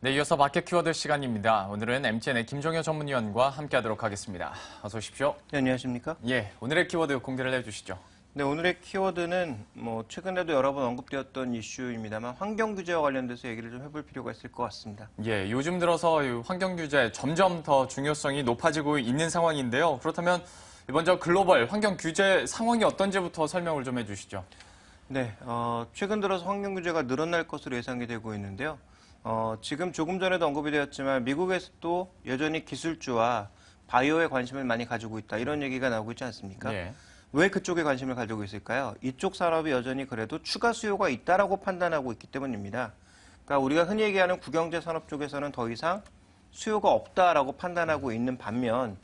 네, 이어서 마켓 키워드 시간입니다. 오늘은 MTN의 김종효 전문위원과 함께하도록 하겠습니다. 어서 오십시오. 네, 안녕하십니까? 예, 오늘의 키워드 공개를 해주시죠. 네, 오늘의 키워드는 최근에도 여러 번 언급되었던 이슈입니다만 환경 규제와 관련돼서 얘기를 좀 해볼 필요가 있을 것 같습니다. 예, 요즘 들어서 환경 규제 점점 더 중요성이 높아지고 있는 상황인데요. 그렇다면 먼저 글로벌 환경 규제 상황이 어떤지부터 설명을 좀 해주시죠. 네, 최근 들어서 환경 규제가 늘어날 것으로 예상이 되고 있는데요. 지금 조금 전에도 언급이 되었지만 미국에서도 여전히 기술주와 바이오에 관심을 많이 가지고 있다. 이런 얘기가 나오고 있지 않습니까? 예. 왜 그쪽에 관심을 가지고 있을까요? 이쪽 산업이 여전히 그래도 추가 수요가 있다라고 판단하고 있기 때문입니다. 그러니까 우리가 흔히 얘기하는 국영제 산업 쪽에서는 더 이상 수요가 없다라고 판단하고 있는 반면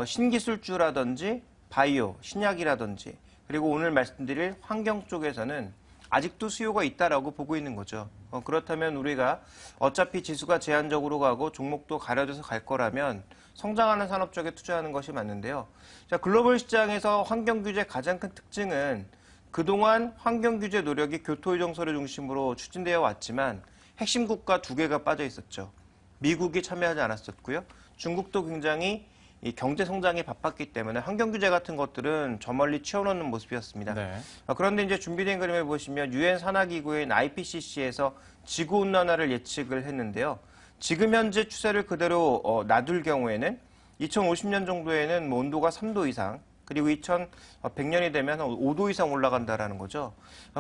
신기술주라든지 바이오, 신약이라든지 그리고 오늘 말씀드릴 환경 쪽에서는 아직도 수요가 있다라고 보고 있는 거죠. 그렇다면 우리가 어차피 지수가 제한적으로 가고 종목도 가려져서 갈 거라면 성장하는 산업 쪽에 투자하는 것이 맞는데요. 자, 글로벌 시장에서 환경 규제 가장 큰 특징은 그동안 환경 규제 노력이 교토의정서를 중심으로 추진되어 왔지만 핵심 국가 두 개가 빠져 있었죠. 미국이 참여하지 않았었고요. 중국도 굉장히 이 경제 성장이 바빴기 때문에 환경 규제 같은 것들은 저 멀리 치워놓는 모습이었습니다. 네. 그런데 이제 준비된 그림을 보시면 유엔 산하기구인 IPCC에서 지구 온난화를 예측을 했는데요. 지금 현재 추세를 그대로 놔둘 경우에는 2050년 정도에는 온도가 3도 이상 그리고 2100년이 되면 5도 이상 올라간다라는 거죠.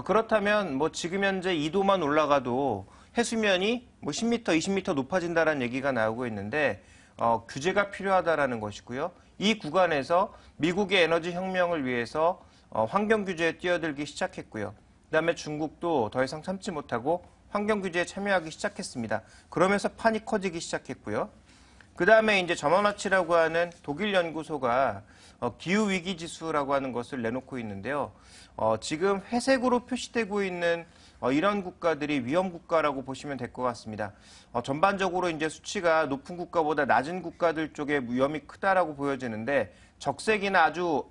그렇다면 지금 현재 2도만 올라가도 해수면이 10m, 20m 높아진다라는 얘기가 나오고 있는데 규제가 필요하다라는 것이고요. 이 구간에서 미국의 에너지 혁명을 위해서 환경 규제에 뛰어들기 시작했고요. 그다음에 중국도 더 이상 참지 못하고 환경 규제에 참여하기 시작했습니다. 그러면서 판이 커지기 시작했고요. 그다음에 이제 저먼워치라고 하는 독일 연구소가 기후 위기 지수라고 하는 것을 내놓고 있는데요. 지금 회색으로 표시되고 있는 이런 국가들이 위험 국가라고 보시면 될 것 같습니다. 전반적으로 이제 수치가 높은 국가보다 낮은 국가들 쪽에 위험이 크다라고 보여지는데 적색이나 아주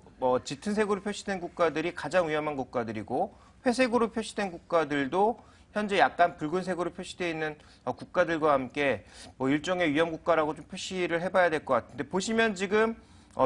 짙은 색으로 표시된 국가들이 가장 위험한 국가들이고 회색으로 표시된 국가들도 현재 약간 붉은색으로 표시되어 있는 국가들과 함께 일종의 위험 국가라고 좀 표시를 해봐야 될 것 같은데 보시면 지금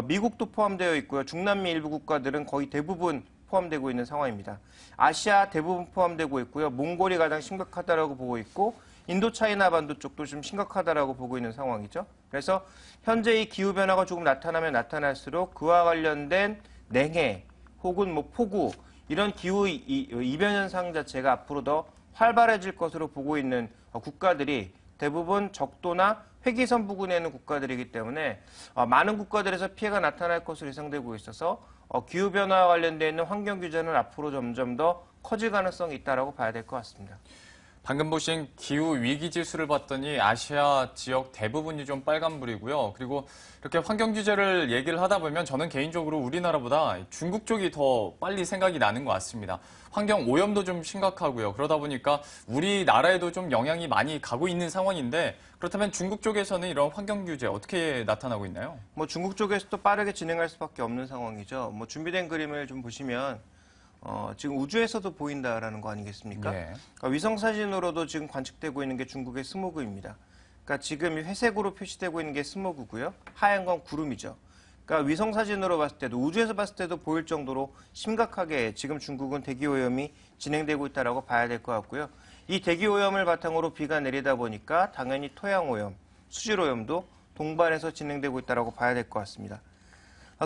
미국도 포함되어 있고요. 중남미 일부 국가들은 거의 대부분 포함되고 있는 상황입니다. 아시아 대부분 포함되고 있고요. 몽골이 가장 심각하다라고 보고 있고 인도차이나 반도 쪽도 좀 심각하다라고 보고 있는 상황이죠. 그래서 현재 이 기후변화가 조금 나타나면 나타날수록 그와 관련된 냉해 혹은 폭우 이런 기후 이변 현상 자체가 앞으로 더 활발해질 것으로 보고 있는 국가들이 대부분 적도나 회기선 부근에 있는 국가들이기 때문에 많은 국가들에서 피해가 나타날 것으로 예상되고 있어서 기후변화와 관련되어 있는 환경 규제는 앞으로 점점 더 커질 가능성이 있다고 봐야 될 것 같습니다. 방금 보신 기후 위기 지수를 봤더니 아시아 지역 대부분이 좀 빨간불이고요. 그리고 이렇게 환경 규제를 얘기를 하다 보면 저는 개인적으로 우리나라보다 중국 쪽이 더 빨리 생각이 나는 것 같습니다. 환경 오염도 좀 심각하고요. 그러다 보니까 우리나라에도 좀 영향이 많이 가고 있는 상황인데 그렇다면 중국 쪽에서는 이런 환경 규제 어떻게 나타나고 있나요? 중국 쪽에서도 빠르게 진행할 수밖에 없는 상황이죠. 준비된 그림을 좀 보시면 지금 우주에서도 보인다라는 거 아니겠습니까? 네. 그러니까 위성 사진으로도 지금 관측되고 있는 게 중국의 스모그입니다. 그러니까 지금 회색으로 표시되고 있는 게 스모그고요. 하얀 건 구름이죠. 그러니까 위성 사진으로 봤을 때도 우주에서 봤을 때도 보일 정도로 심각하게 지금 중국은 대기 오염이 진행되고 있다라고 봐야 될 것 같고요. 이 대기 오염을 바탕으로 비가 내리다 보니까 당연히 토양 오염, 수질 오염도 동반해서 진행되고 있다라고 봐야 될 것 같습니다.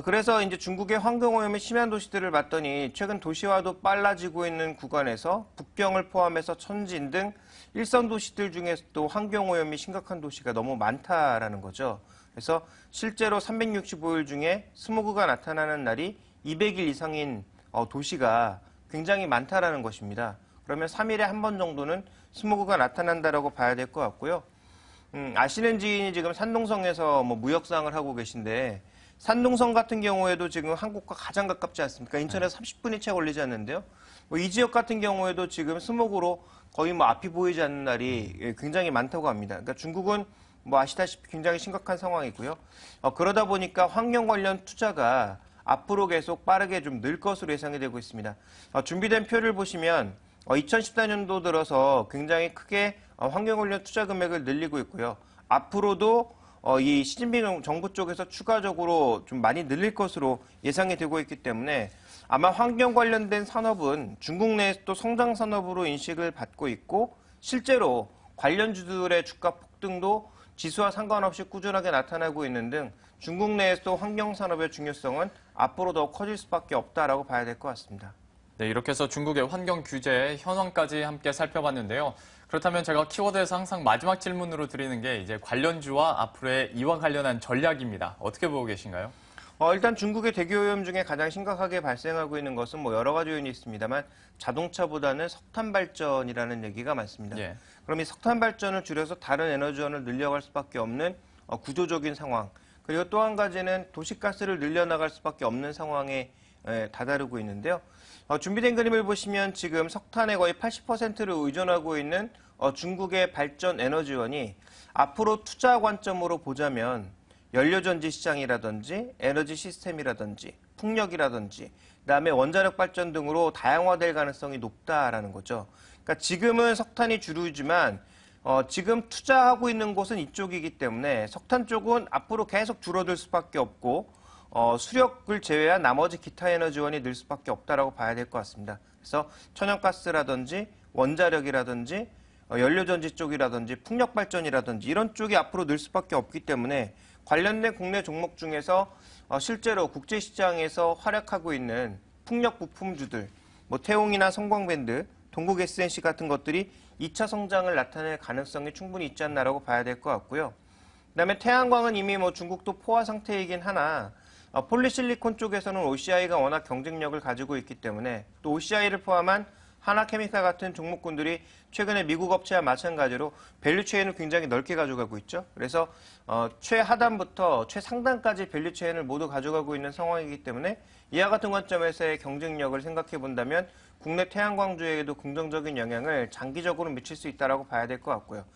그래서 이제 중국의 환경오염이 심한 도시들을 봤더니 최근 도시화도 빨라지고 있는 구간에서 북경을 포함해서 천진 등 일선 도시들 중에서도 환경오염이 심각한 도시가 너무 많다라는 거죠. 그래서 실제로 365일 중에 스모그가 나타나는 날이 200일 이상인 도시가 굉장히 많다라는 것입니다. 그러면 3일에 한 번 정도는 스모그가 나타난다라고 봐야 될 것 같고요. 아시는 지인이 지금 산둥성에서 무역상을 하고 계신데 산둥성 같은 경우에도 지금 한국과 가장 가깝지 않습니까? 인천에서 30분이 채 걸리지 않는데요. 이 지역 같은 경우에도 지금 스모그로 거의 앞이 보이지 않는 날이 굉장히 많다고 합니다. 그러니까 중국은 아시다시피 굉장히 심각한 상황이고요. 그러다 보니까 환경 관련 투자가 앞으로 계속 빠르게 좀 늘 것으로 예상이 되고 있습니다. 준비된 표를 보시면 2014년도 들어서 굉장히 크게 환경 관련 투자 금액을 늘리고 있고요. 앞으로도 이 시진핑 정부 쪽에서 추가적으로 좀 많이 늘릴 것으로 예상이 되고 있기 때문에 아마 환경 관련된 산업은 중국 내에서 또 성장 산업으로 인식을 받고 있고 실제로 관련주들의 주가 폭등도 지수와 상관없이 꾸준하게 나타나고 있는 등 중국 내에서도 환경 산업의 중요성은 앞으로 더 커질 수밖에 없다라고 봐야 될 것 같습니다. 네, 이렇게 해서 중국의 환경 규제 현황까지 함께 살펴봤는데요. 그렇다면 제가 키워드에서 항상 마지막 질문으로 드리는 게 이제 관련주와 앞으로의 이와 관련한 전략입니다. 어떻게 보고 계신가요? 일단 중국의 대기오염 중에 가장 심각하게 발생하고 있는 것은 뭐 여러 가지 요인이 있습니다만 자동차보다는 석탄 발전이라는 얘기가 많습니다. 예. 그럼 이 석탄 발전을 줄여서 다른 에너지원을 늘려갈 수밖에 없는 구조적인 상황. 그리고 또 한 가지는 도시가스를 늘려나갈 수밖에 없는 상황에 다다르고 있는데요. 준비된 그림을 보시면 지금 석탄의 거의 80%를 의존하고 있는 중국의 발전 에너지원이 앞으로 투자 관점으로 보자면 연료전지 시장이라든지 에너지 시스템이라든지 풍력이라든지 그다음에 원자력 발전 등으로 다양화될 가능성이 높다라는 거죠. 그러니까 지금은 석탄이 주류지만 지금 투자하고 있는 곳은 이쪽이기 때문에 석탄 쪽은 앞으로 계속 줄어들 수밖에 없고 수력을 제외한 나머지 기타 에너지원이 늘 수밖에 없다라고 봐야 될 것 같습니다. 그래서 천연가스라든지 원자력이라든지 연료전지 쪽이라든지 풍력발전이라든지 이런 쪽이 앞으로 늘 수밖에 없기 때문에 관련된 국내 종목 중에서 실제로 국제시장에서 활약하고 있는 풍력 부품주들, 뭐 태웅이나 성광밴드, 동국 SNC 같은 것들이 2차 성장을 나타낼 가능성이 충분히 있지 않나라고 봐야 될 것 같고요. 그다음에 태양광은 이미 뭐 중국도 포화 상태이긴 하나 폴리실리콘 쪽에서는 OCI가 워낙 경쟁력을 가지고 있기 때문에 또 OCI를 포함한 하나케미칼 같은 종목군들이 최근에 미국 업체와 마찬가지로 밸류체인을 굉장히 넓게 가져가고 있죠. 그래서 최하단부터 최상단까지 밸류체인을 모두 가져가고 있는 상황이기 때문에 이와 같은 관점에서의 경쟁력을 생각해 본다면 국내 태양광주에게도 긍정적인 영향을 장기적으로 미칠 수 있다고 봐야 될 것 같고요.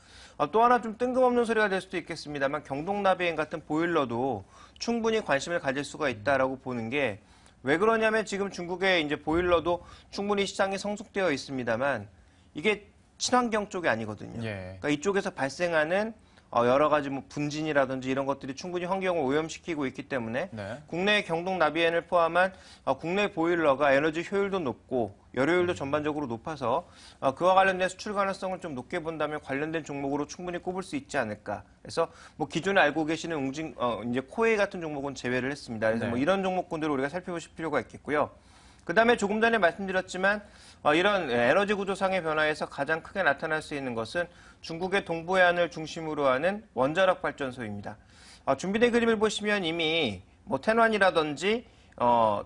또 하나 좀 뜬금없는 소리가 될 수도 있겠습니다만 경동나비행 같은 보일러도 충분히 관심을 가질 수가 있다라고 보는 게 왜 그러냐면 지금 중국의 이제 보일러도 충분히 시장이 성숙되어 있습니다만 이게 친환경 쪽이 아니거든요. 예. 그러니까 이쪽에서 발생하는 여러 가지 뭐 분진이라든지 이런 것들이 충분히 환경을 오염시키고 있기 때문에 네. 국내 경동 나비엔을 포함한 국내 보일러가 에너지 효율도 높고 열효율도 전반적으로 높아서 그와 관련된 수출 가능성을 좀 높게 본다면 관련된 종목으로 충분히 꼽을 수 있지 않을까. 그래서 뭐 기존에 알고 계시는 웅진 이제 코웨이 같은 종목은 제외를 했습니다. 그래서 네. 뭐 이런 종목군들을 우리가 살펴보실 필요가 있겠고요. 그다음에 조금 전에 말씀드렸지만 이런 에너지 구조상의 변화에서 가장 크게 나타날 수 있는 것은 중국의 동부해안을 중심으로 하는 원자력 발전소입니다. 준비된 그림을 보시면 이미 뭐 텐완이라든지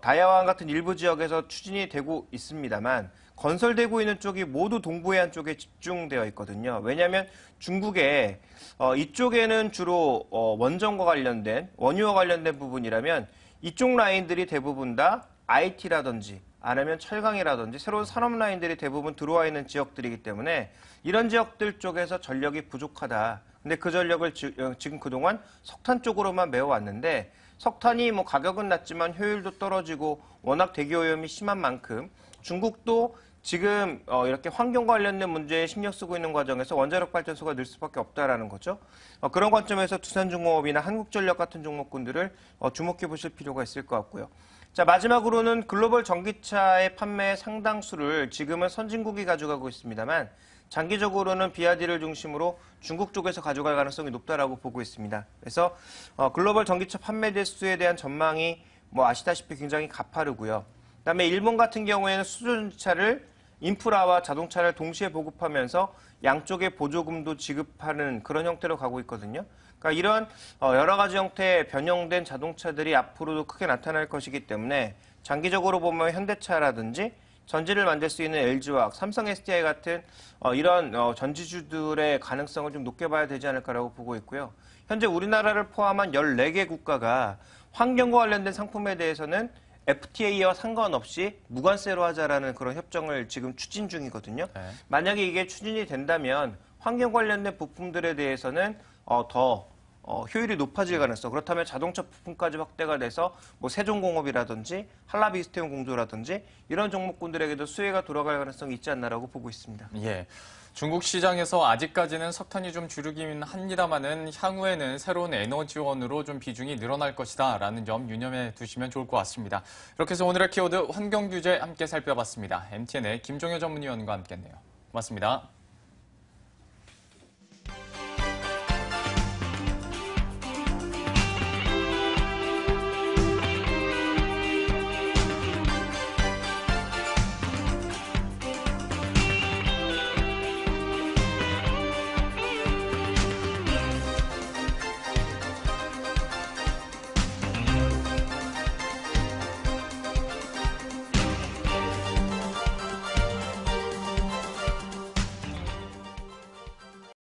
다야완 같은 일부 지역에서 추진이 되고 있습니다만 건설되고 있는 쪽이 모두 동부해안 쪽에 집중되어 있거든요. 왜냐하면 중국의 이쪽에는 주로 원전과 관련된 원유와 관련된 부분이라면 이쪽 라인들이 대부분 다 IT라든지 아니면 철강이라든지 새로운 산업 라인들이 대부분 들어와 있는 지역들이기 때문에 이런 지역들 쪽에서 전력이 부족하다. 근데 그 전력을 지금 그동안 석탄 쪽으로만 메워왔는데 석탄이 뭐 가격은 낮지만 효율도 떨어지고 워낙 대기오염이 심한 만큼 중국도 지금 이렇게 환경 관련된 문제에 신경 쓰고 있는 과정에서 원자력 발전소가 늘 수밖에 없다라는 거죠. 그런 관점에서 두산중공업이나 한국전력 같은 종목군들을 주목해 보실 필요가 있을 것 같고요. 자, 마지막으로는 글로벌 전기차의 판매 상당수를 지금은 선진국이 가져가고 있습니다만 장기적으로는 비아디를 중심으로 중국 쪽에서 가져갈 가능성이 높다라고 보고 있습니다. 그래서 글로벌 전기차 판매 대수에 대한 전망이 뭐 아시다시피 굉장히 가파르고요. 그다음에 일본 같은 경우에는 수소전지차를 인프라와 자동차를 동시에 보급하면서 양쪽에 보조금도 지급하는 그런 형태로 가고 있거든요. 그러니까 이런 여러 가지 형태의 변형된 자동차들이 앞으로도 크게 나타날 것이기 때문에 장기적으로 보면 현대차라든지 전지를 만들 수 있는 LG화학, 삼성 SDI 같은 이런 전지주들의 가능성을 좀 높게 봐야 되지 않을까라고 보고 있고요. 현재 우리나라를 포함한 14개 국가가 환경과 관련된 상품에 대해서는 FTA와 상관없이 무관세로 하자라는 그런 협정을 지금 추진 중이거든요. 네. 만약에 이게 추진이 된다면 환경 관련된 부품들에 대해서는 더 효율이 높아질 가능성, 그렇다면 자동차 부품까지 확대가 돼서 뭐 세종공업이라든지 한라비스테온 공조라든지 이런 종목군들에게도 수혜가 돌아갈 가능성이 있지 않나라고 보고 있습니다. 예. 중국 시장에서 아직까지는 석탄이 좀 주류긴 합니다만은 향후에는 새로운 에너지원으로 좀 비중이 늘어날 것이다라는 점 유념해 두시면 좋을 것 같습니다. 이렇게 해서 오늘의 키워드 환경규제 함께 살펴봤습니다. MTN의 김종효 전문위원과 함께했네요. 고맙습니다.